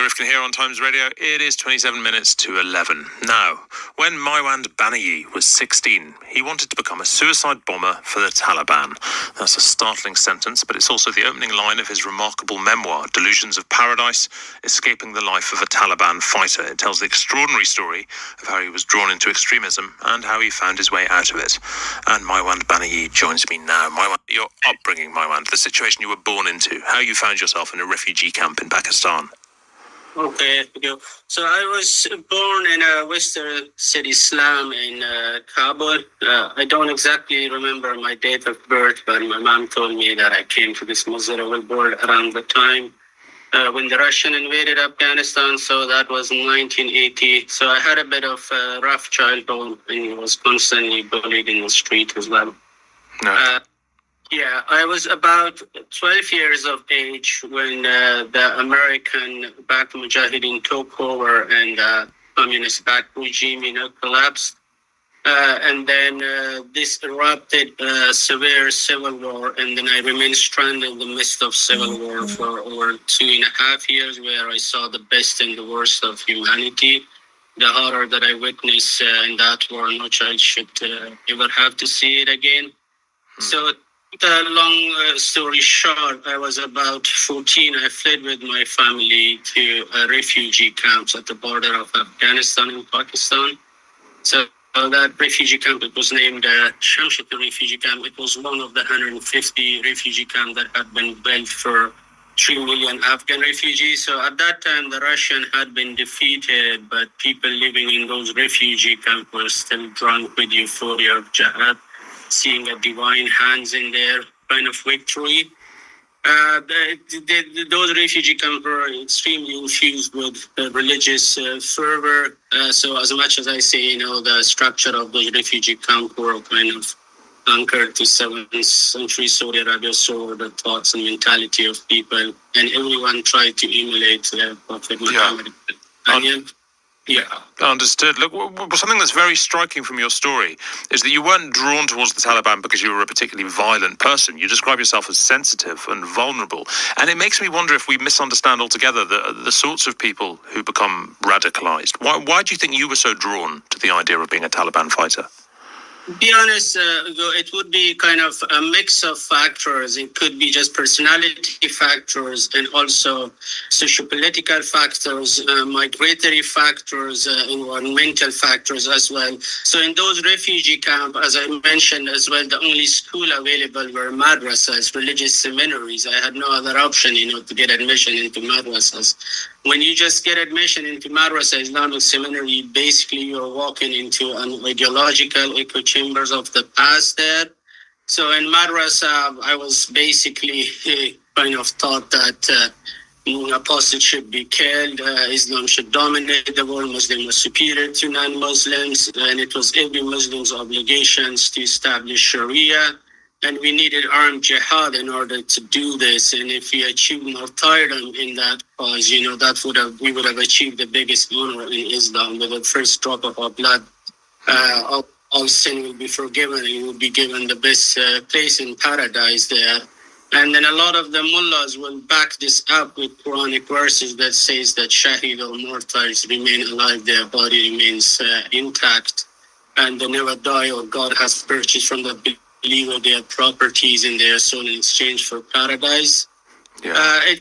Rifkin here on Times Radio. It is 27 minutes to 11. Now, when Maiwand Banerjee was 16, he wanted to become a suicide bomber for the Taliban. That's a startling sentence, but it's also the opening line of his remarkable memoir, Delusions of Paradise, Escaping the Life of a Taliban Fighter. It tells the extraordinary story of how he was drawn into extremism and how he found his way out of it. And Maiwand Banerjee joins me now. Maiwand, your upbringing, Maiwand, the situation you were born into, how you found yourself in a refugee camp in Pakistan. Okay, thank you. So I was born in a Western city slum in Kabul. I don't exactly remember my date of birth, but my mom told me that I came to this miserable world around the time when the Russian invaded Afghanistan. So that was in 1980. So I had a bit of a rough childhood and was constantly bullied in the street as well. No. Yeah, I was about 12 years of age when the American-backed Mujahideen took over and the communist-backed regime, collapsed. And then this erupted a severe civil war, and then I remained stranded in the midst of civil war for over 2.5 years, where I saw the best and the worst of humanity. The horror that I witnessed in that war, no child should ever have to see it again. So, the long story short, I was about 14. I fled with my family to refugee camps at the border of Afghanistan and Pakistan. So that refugee camp, it was named Shamshati Refugee Camp. It was one of the 150 refugee camps that had been built for 3 million Afghan refugees. So at that time, the Russian had been defeated, but people living in those refugee camps were still drunk with euphoria of jihad, seeing a divine hands in their kind of victory. Those refugee camps were extremely infused with religious fervor. So as much as I say, the structure of those refugee camps were kind of anchored to 7th century Saudi Arabia, so the thoughts and mentality of people, and everyone tried to emulate Prophet Muhammad. Yeah. Understood. Look, something that's very striking from your story is that you weren't drawn towards the Taliban because you were a particularly violent person. You describe yourself as sensitive and vulnerable. And it makes me wonder if we misunderstand altogether the sorts of people who become radicalized. Why do you think you were so drawn to the idea of being a Taliban fighter? To be honest, it would be kind of a mix of factors. It could be just personality factors and also socio-political factors, migratory factors, environmental factors as well. So in those refugee camps, as I mentioned as well, the only school available were madrasas, religious seminaries. I had no other option, to get admission into madrasas. When you just get admission into madrasa Islamic seminary, basically you're walking into an ideological echo chambers of the past there. So in madrasa, I was basically kind of taught that apostate should be killed, Islam should dominate the world, Muslims were superior to non-Muslims, and it was every Muslim's obligations to establish Sharia. And we needed armed jihad in order to do this. And if we achieved martyrdom in that cause, we would have achieved the biggest honor in Islam. With the first drop of our blood, all sin will be forgiven, and you will be given the best place in paradise there. And then a lot of the mullahs will back this up with Quranic verses that says that shaheed or martyrs remain alive, their body remains intact, and they never die, or God has purchased from the believer their properties in their soul in exchange for paradise. Yeah.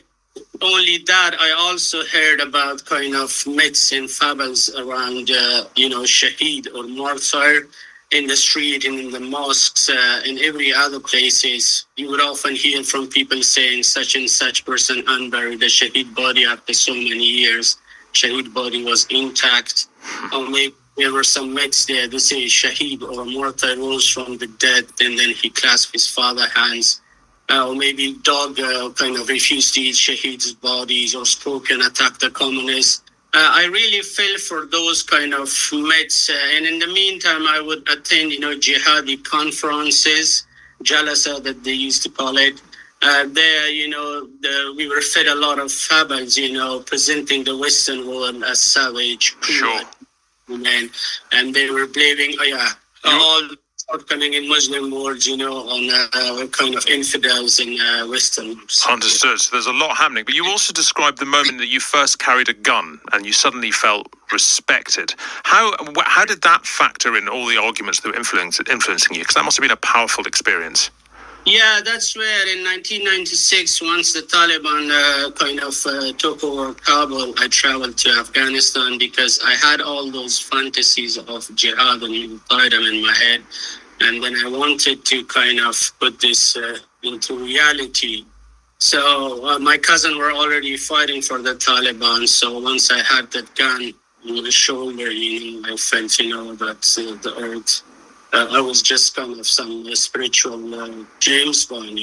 Only that, I also heard about kind of myths and fables around, shaheed or martyr in the street and in the mosques and every other places. You would often hear from people saying such and such person unburied the shaheed body after so many years. Shaheed body was intact. Or maybe there were some myths there. They say shaheed or martyr rose from the dead, and then he clasped his father's hands. Or maybe dog kind of refused to eat shaheed's bodies, or spoke and attacked the communists. I really feel for those kind of myths. And in the meantime, I would attend, jihadi conferences, jalasa that they used to call it. There, we were fed a lot of fables, presenting the Western world as savage, cruel, sure. and they were blaming, all shortcoming in Muslim world, on kind of infidels in Western. Understood. So there's a lot happening. But you also described the moment that you first carried a gun and you suddenly felt respected. How did that factor in all the arguments that were influencing you? Because that must have been a powerful experience. Yeah, that's where in 1996, once the Taliban took over Kabul, I traveled to Afghanistan because I had all those fantasies of jihad and Al-Qaeda in my head. And then I wanted to kind of put this into reality. So my cousin were already fighting for the Taliban. So once I had that gun on the shoulder, I felt, that the earth. I was just kind of some spiritual James Bond,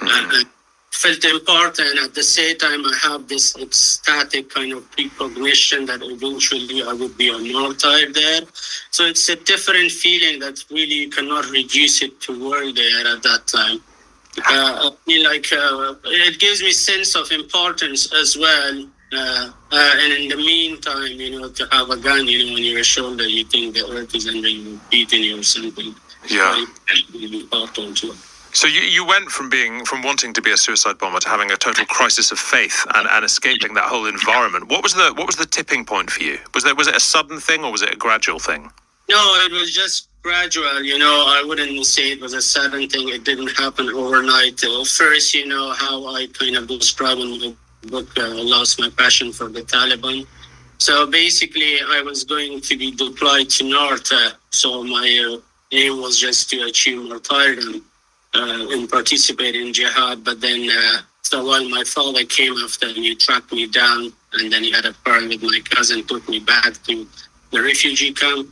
I felt important. At the same time, I have this ecstatic kind of precognition that eventually I would be a martyr there. So it's a different feeling that really cannot reduce it to word there at that time. I feel like it gives me sense of importance as well. And in the meantime, to have a gun, on your shoulder, you think the earth is under you, beating you or something. Yeah. Really important too. So you went from wanting to be a suicide bomber to having a total crisis of faith and escaping that whole environment. What was the tipping point for you? Was it a sudden thing or was it a gradual thing? No, it was just gradual. I wouldn't say it was a sudden thing. It didn't happen overnight. First, how I kind of described in the book, lost my passion for the Taliban. So basically, I was going to be deployed to North. So my aim was just to achieve martyrdom and participate in jihad. But then, so while my father came after me, he tracked me down, and then he had a quarrel with my cousin, took me back to the refugee camp.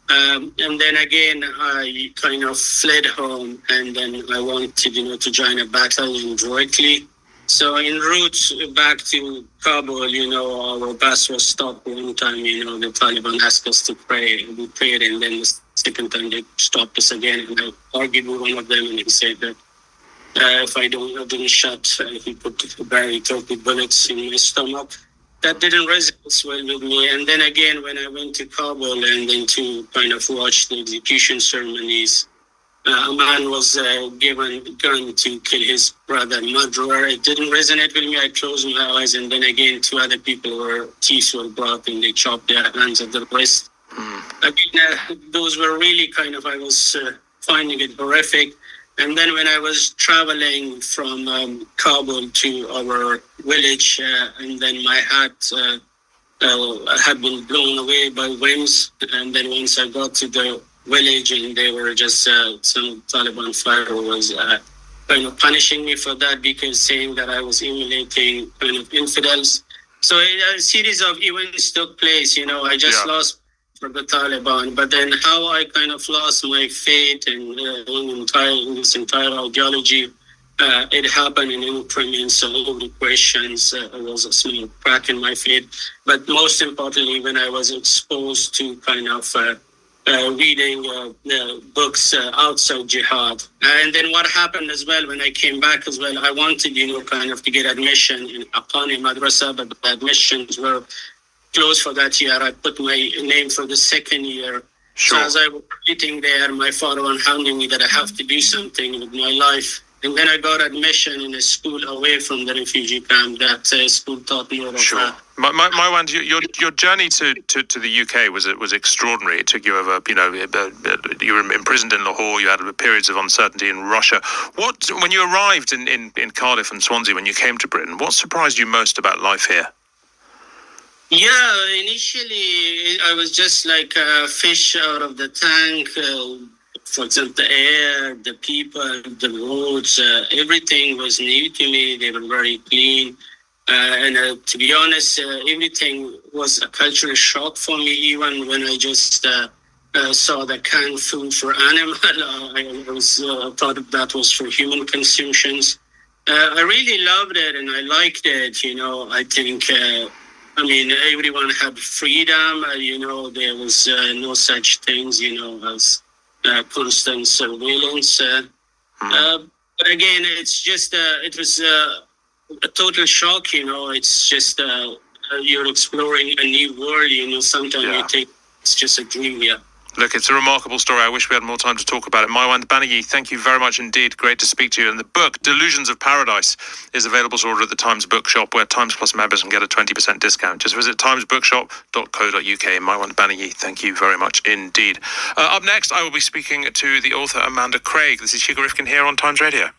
And then again, I kind of fled home, and then I wanted, to join a battalion directly. So en route back to Kabul, our bus was stopped one time, the Taliban asked us to pray. We prayed, and then the second time they stopped us again. And I argued with one of them, and he said that if I didn't shut, he put very 30 bullets in my stomach. That didn't resonate well with me. And then again, when I went to Kabul and then to kind of watch the execution ceremonies, a man was given a gun to kill his brother, murderer. It didn't resonate with me. I closed my eyes, and then again, two other people teeth were brought, and they chopped their hands at the wrist. Again, those were really kind of, I was finding it horrific. And then when I was traveling from Kabul to our village, and then my hat had been blown away by winds. And then once I got to the village, and they were just some Taliban fighter was kind of punishing me for that, because saying that I was emulating kind of infidels. So a series of events took place. I just lost for the Taliban, but then how I kind of lost my faith in this entire ideology, it happened in increments. So all the questions, was a small crack in my faith. But most importantly, when I was exposed to kind of reading books outside jihad. And then what happened as well, when I came back as well, I wanted, kind of to get admission in Haqqani Madrasa, but the admissions were closed for that year. I put my name for the second year. Sure. So as I was sitting there, my father was hounding me that I have to do something with my life. And then I got admission in a school away from the refugee camp. That school taught me all of that. Maiwand, your journey to the UK was extraordinary. It took you over, you were imprisoned in Lahore, you had periods of uncertainty in Russia. When you arrived in Cardiff and Swansea, when you came to Britain, what surprised you most about life here? Yeah, initially I was just like a fish out of the tank. For example, the air, the people, the roads, everything was new to me. They were very clean. And to be honest, everything was a cultural shock for me. Even when I just saw the canned food for animal, I thought that was for human consumptions. I really loved it and I liked it. I think, everyone had freedom. There was no such things, as constant surveillance. But again, it's just, it was a total shock, it's just, you're exploring a new world, sometimes you think it's just a dream, Look, it's a remarkable story. I wish we had more time to talk about it. Maiwand Banerjee, thank you very much indeed. Great to speak to you. And the book, Delusions of Paradise, is available to order at the Times Bookshop, where Times Plus members can get a 20% discount. Just visit timesbookshop.co.uk. Maiwand Banerjee, thank you very much indeed. Up next, I will be speaking to the author Amanda Craig. This is Hugo Rifkin here on Times Radio.